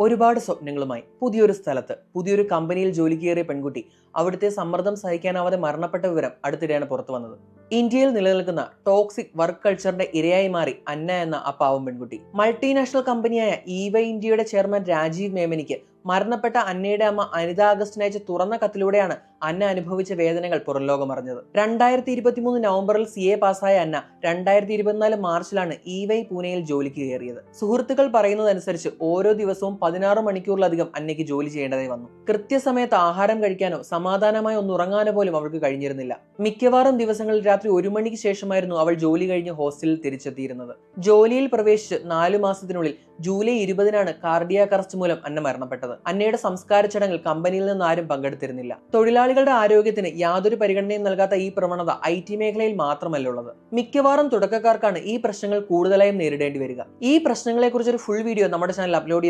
ഒരുപാട് സ്വപ്നങ്ങളുമായി പുതിയൊരു സ്ഥലത്ത് പുതിയൊരു കമ്പനിയിൽ ജോലി കയറിയ പെൺകുട്ടി അവിടുത്തെ സമ്മർദ്ദം സഹിക്കാനാവാതെ മരണപ്പെട്ട വിവരം അടുത്തിടെയാണ് പുറത്തു വന്നത്. ഇന്ത്യയിൽ നിലനിൽക്കുന്ന ടോക്സിക് വർക്ക് കൾച്ചറിന്റെ ഇരയായി മാറി അന്ന എന്ന ആ പാവം പെൺകുട്ടി. മൾട്ടിനാഷണൽ കമ്പനിയായ ഈവൈ ഇന്ത്യയുടെ ചെയർമാൻ രാജീവ് മേമനിക്ക് മരണപ്പെട്ട അന്നയുടെ അമ്മ അനിത അഗസ്റ്റിന് അയച്ച തുറന്ന കത്തിലൂടെയാണ് അന്ന അനുഭവിച്ച വേദനകൾ പുറംലോകമറിഞ്ഞത്. 2023 നവംബറിൽ CA പാസ്സായ അന്ന 2024 മാർച്ചിലാണ് ഈവൈ പൂനെയിൽ ജോലിക്ക് കയറിയത്. സുഹൃത്തുക്കൾ പറയുന്നതനുസരിച്ച് ഓരോ ദിവസവും 16 മണിക്കൂറിലധികം അന്നയ്ക്ക് ജോലി ചെയ്യേണ്ടതായി വന്നു. കൃത്യസമയത്ത് ആഹാരം കഴിക്കാനോ സമാധാനമായി ഒന്ന് ഉറങ്ങാനോ പോലും അവൾക്ക് കഴിഞ്ഞിരുന്നില്ല. മിക്കവാറും ദിവസങ്ങളിൽ രാത്രി 1 മണിക്ക് ശേഷമായിരുന്നു അവൾ ജോലി കഴിഞ്ഞ് ഹോസ്റ്റലിൽ തിരിച്ചെത്തിയിരുന്നത്. ജോലിയിൽ പ്രവേശിച്ച് 4 മാസത്തിനുള്ളിൽ ജൂലൈ 20-നാണ് കാർഡിയാക് അറസ്റ്റ് മൂലം അന്ന മരണപ്പെട്ടത്. അന്നയുടെ സംസ്കാര ചടങ്ങിൽ കമ്പനിയിൽ നിന്ന് ആരും പങ്കെടുത്തിരുന്നില്ല. തൊഴിലാളികളുടെ ആരോഗ്യത്തിന് യാതൊരു പരിഗണനയും നൽകാത്ത ഈ പ്രവണത IT മേഖലയിൽ മാത്രമല്ല ഉള്ളത്. മിക്കവാറും തുടക്കക്കാർക്കാണ് ഈ പ്രശ്നങ്ങൾ കൂടുതലായും നേരിടേണ്ടി വരിക. ഈ പ്രശ്നങ്ങളെക്കുറിച്ചൊരു ഫുൾ വീഡിയോ നമ്മുടെ ചാനൽ അപ്ലോഡ് ചെയ്തു.